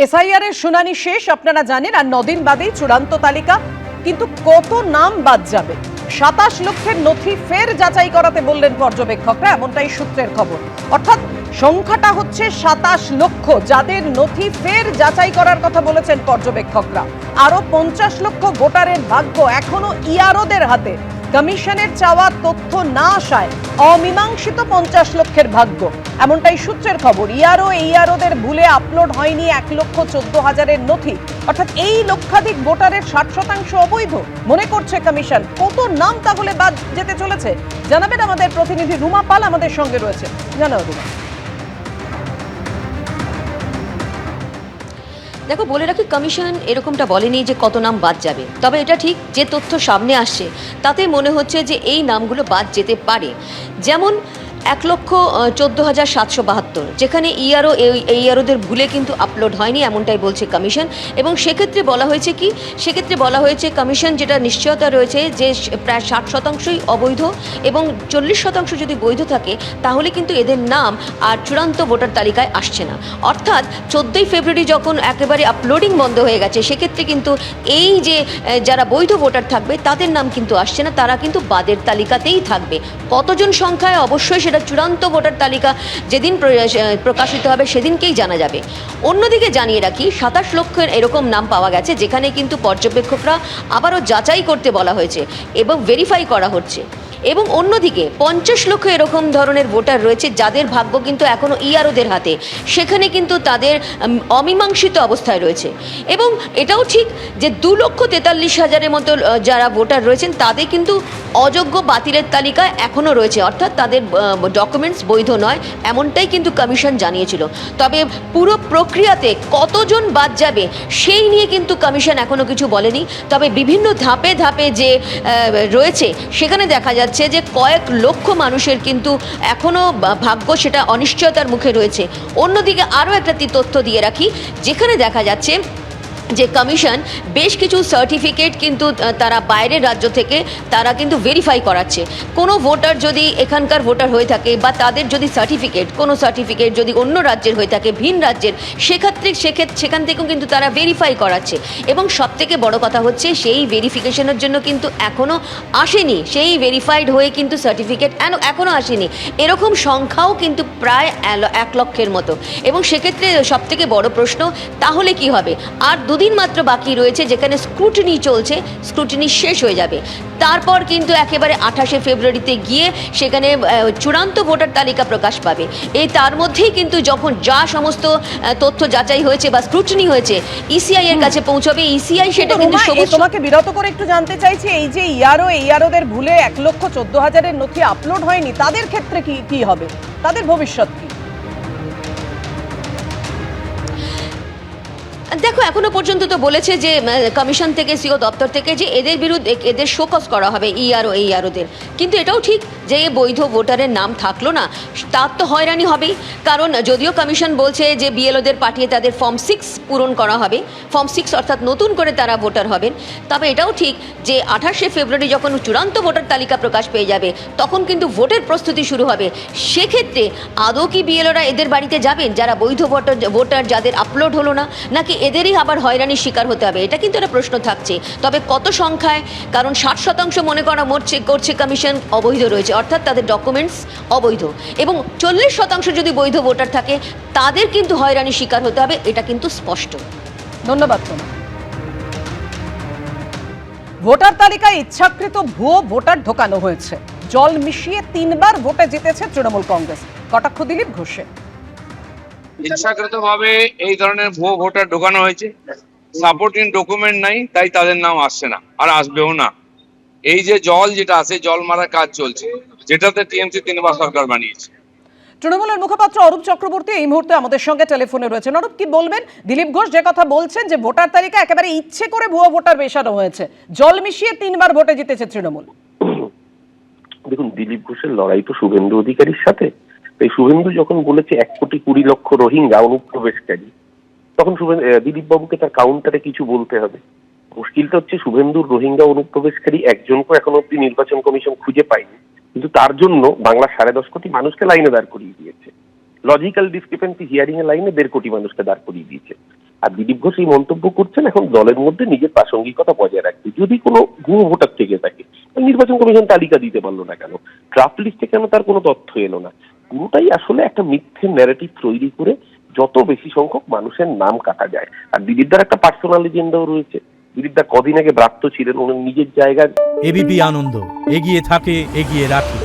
SIR এর শুনানি শেষ আপনারা জানেন, আর 9 দিন বাদেই চূড়ান্ত তালিকা। কিন্তু কত নাম বাদ যাবে? 27 লক্ষের নথি ফের যাচাই করাতে বললেন পর্যবেক্ষকরা, এমনটাই সূত্রের খবর। অর্থাৎ সংখ্যাটা হচ্ছে 27 লক্ষ, যাদের নথি ফের যাচাই করার কথা বলেছেন পর্যবেক্ষকরা। আরো 50 লক্ষ ভোটারের ভাগ্য এখনো ইআরওদের হাতে। কমিশনের চাওয়া তথ্য না আসায় অমীমাংসিত 50 লক্ষের ভাগ্য, এমনটাই সূত্রের খবর। এইআরওদের ভুলে আপলোড হয়নি 1,14,000-এর নথি। অর্থাৎ এই লক্ষাধিক ভোটারের 60% অবৈধ মনে করছে কমিশন। কত নাম তাহলে বাদ যেতে চলেছে জানাবেন আমাদের প্রতিনিধি রুমা পাল আমাদের সঙ্গে রয়েছে। জানাও রুমা। দেখো, বলে রাখি, কমিশন এরকমটা বলেনি যে কত নাম বাদ যাবে। তবে এটা ঠিক, যে তথ্য সামনে আসছে তাতে মনে হচ্ছে যে এই নামগুলো বাদ যেতে পারে। যেমন 1,14,772, যেখানে এইআরওদের ভুলে কিন্তু আপলোড হয়নি, এমনটাই বলছে কমিশন। এবং সেক্ষেত্রে বলা হয়েছে কি, সেক্ষেত্রে বলা হয়েছে কমিশন যেটা নিশ্চয়তা রয়েছে যে প্রায় 60%ই অবৈধ এবং 40% যদি বৈধ থাকে তাহলে কিন্তু এদের নাম আর চূড়ান্ত ভোটার তালিকায় আসছে না। অর্থাৎ 14ই ফেব্রুয়ারি যখন একেবারে আপলোডিং বন্ধ হয়ে গেছে, সেক্ষেত্রে কিন্তু এই যে যারা বৈধ ভোটার থাকবে তাদের নাম কিন্তু আসছে না, তারা কিন্তু বাদের তালিকাতেই থাকবে। কতজন সংখ্যায় অবশ্যই সেটা চূড়ান্ত ভোটার তালিকা যেদিন প্রকাশিত হবে সেদিনকেই জানা যাবে। অন্যদিকে জানিয়ে রাখি, 27 লক্ষের এরকম নাম পাওয়া গেছে, যেখানে কিন্তু পর্যবেক্ষকরা আবারও যাচাই করতে বলা হয়েছে এবং ভেরিফাই করা হচ্ছে। এবং অন্যদিকে 50 লক্ষ এরকম ধরনের ভোটার রয়েছে যাদের ভাগ্য কিন্তু এখনও ইআরওদের হাতে, সেখানে কিন্তু তাদের অমীমাংসিত অবস্থায় রয়েছে। এবং এটাও ঠিক যে 2,43,000-এর মতো যারা ভোটার রয়েছেন তাদের কিন্তু অযোগ্য বাতিলের তালিকায় এখনও রয়েছে, অর্থাৎ তাদের ডকুমেন্টস বৈধ নয়, এমনটাই কিন্তু কমিশন জানিয়েছিল। তবে পুরো প্রক্রিয়াতে কতজন বাদ যাবে সেই নিয়ে কিন্তু কমিশন এখনও কিছু বলেনি। তবে বিভিন্ন ধাপে ধাপে যে রয়েছে সেখানে দেখা যাচ্ছে যে কয়েক লক্ষ মানুষের কিন্তু এখনও ভাগ্য সেটা অনিশ্চয়তার মুখে রয়েছে। অন্যদিকে আরও একটা তথ্য দিয়ে রাখি, যেখানে দেখা যাচ্ছে যে কমিশন বেশ কিছু সার্টিফিকেট কিন্তু তারা বাইরের রাজ্য থেকে তারা কিন্তু ভেরিফাই করাচ্ছে। কোনো ভোটার যদি এখানকার ভোটার হয়ে থাকে বা তাদের যদি কোনো সার্টিফিকেট যদি অন্য রাজ্যের হয়ে থাকে, ভিন রাজ্যের, সেখান থেকেও কিন্তু তারা ভেরিফাই করাচ্ছে। এবং সবথেকে বড় কথা হচ্ছে, সেই ভেরিফিকেশনের জন্য কিন্তু এখনও আসেনি, সেই ভেরিফাইড হয়ে কিন্তু সার্টিফিকেট এখনও আসেনি। এরকম সংখ্যাও কিন্তু প্রায় 1 লক্ষের মতো। এবং সেক্ষেত্রে সবথেকে বড় প্রশ্ন, তাহলে কি হবে? আর 2 দিন মাত্র বাকি রয়েছে, যেখানে স্ক্রুটিনি চলছে, স্ক্রুটিনি শেষ হয়ে যাবে। তারপর কিন্তু একেবারে 28শে ফেব্রুয়ারিতে গিয়ে সেখানে চূড়ান্ত ভোটার তালিকা প্রকাশ পাবে। তার মধ্যেই কিন্তু যখন যা সমস্ত তথ্য যাচাই হয়েছে বা স্ক্রুটিনি হয়েছে ইসিআই এর কাছে পৌঁছবে, ইসিআই সেটা কিন্তু তোমাকে বিরত করে একটু জানতে চাইছি, এই যে এইআরওদের ভুলে 1,14,000-এর নথি আপলোড হয়নি, তাদের ক্ষেত্রে কি হবে? তাদের ভবিষ্যৎ কি? দেখো, এখনো পর্যন্ত তো বলেছে যে কমিশন থেকে, সিও দপ্তর থেকে, যে এদের বিরুদ্ধে এদের শোকজ করা হবে এইআরওদের। কিন্তু এটাও ঠিক যে বৈধ ভোটারের নাম থাকলো না, তার তো হয়রানি হবেই। কারণ যদিও কমিশন বলছে যে বিএলওদের পাঠিয়ে তাদের ফর্ম 6 পূরণ করা হবে, ফর্ম 6 অর্থাৎ নতুন করে তারা ভোটার হবেন। তবে এটাও ঠিক যে 28শে ফেব্রুয়ারি যখন চূড়ান্ত ভোটার তালিকা প্রকাশ পেয়ে যাবে, তখন কিন্তু ভোটের প্রস্তুতি শুরু হবে। সেক্ষেত্রে আদৌ কি বিএলওরা এদের বাড়িতে যাবেন, যারা বৈধ ভোটার যাদের আপলোড হলো না, নাকি এদেরই আবার হয়রানির শিকার হতে হবে? এটা কিন্তু একটা প্রশ্ন থাকছে। তবে কত সংখ্যায়, কারণ 60% মনে করছে কমিশন অবৈধ রয়েছে, অর্থাৎ তাদের ডকুমেন্টস অবৈধ, এবং 40% যদি বৈধ ভোটার থাকে তাদের কিন্তু হয়রানির শিকার হতে হবে, এটা কিন্তু স্পষ্ট। ধন্যবাদ তোমার। ভোটার তালিকায় ইচ্ছাকৃত ভুয়ো ভোটার ঢোকানো হয়েছে, জল মিশিয়ে 3 বার ভোটে জিতেছে তৃণমূল কংগ্রেস, কটাক্ষ দিলীপ ঘোষের। ইচ্ছাকৃতভাবে এই ধরনের ভুয়ো ভোটার ঢোকানো হয়েছে, সাপোর্টিং ডকুমেন্ট নাই, তাই তাদের নাম আসছে না আর আসবেও না। এই যে যেটা আছে, জল মারার কাজ চলছে, যেটাতে টিএমসি 3 বার সরকার বানিয়েছে। তৃণমূলের মুখপাত্র অরূপ চক্রবর্তী এই মুহূর্তে আমাদের সঙ্গে টেলিফোনে রয়েছেন। অরূপ, কি বলবেন? দিলীপ ঘোষ যে কথা বলছেন যে ভোটার তালিকা একেবারে ইচ্ছে করে ভুয়ো ভোটার মেশানো হয়েছে, জল মিশিয়ে 3 বার ভোটে জিতেছে তৃণমূল। দেখুন, দিলীপ ঘোষের লড়াই তো শুভেন্দু অধিকারীর সাথে। তাই শুভেন্দু যখন বলেছে 1,20,00,000 রোহিঙ্গা অনুপ্রবেশকারী, তখন দিলীপ বাবুকে তার কাউন্টারে কিছু বলতে হবে। মুশকিলটা হচ্ছে, শুভেন্দুর রোহিঙ্গা অনুপ্রবেশকারী একজনকে এখন অব্দি নির্বাচন কমিশন খুঁজে পায়নি, কিন্তু তার জন্য বাংলা 10.5 কোটি মানুষকে লাইনে দাঁড় করিয়ে দিয়েছে। লজিক্যাল ডিসক্রিপেন্সি হিয়ারিং এর লাইনে 1.5 কোটি মানুষকে দাঁড় করিয়ে দিয়েছে। আর দিলীপ ঘোষ এই মন্তব্য করছেন এখন দলের মধ্যে নিজের প্রাসঙ্গিকতা বজায় রাখতে। যদি কোনো ভুয়ো ভোটার থেকে থাকে, নির্বাচন কমিশন তালিকা দিতে পারলো না কেন, ড্রাফট লিস্টে কেন তার কোনো তথ্য এলো না, পুরোটাই আসলে একটা মিথ্যে ন্যারেটিভ তৈরি করে যত বেশি সংখ্যক মানুষের নাম কাটা যায়। আর দিলীপদার একটা পার্সোনাল এজেন্ডাও রয়েছে। দিলীপদা কদিন আগে ব্রাত্য ছিলেন, ওনার নিজের জায়গায়। এবিপি আনন্দ এগিয়ে থাকে, এগিয়ে রাখে।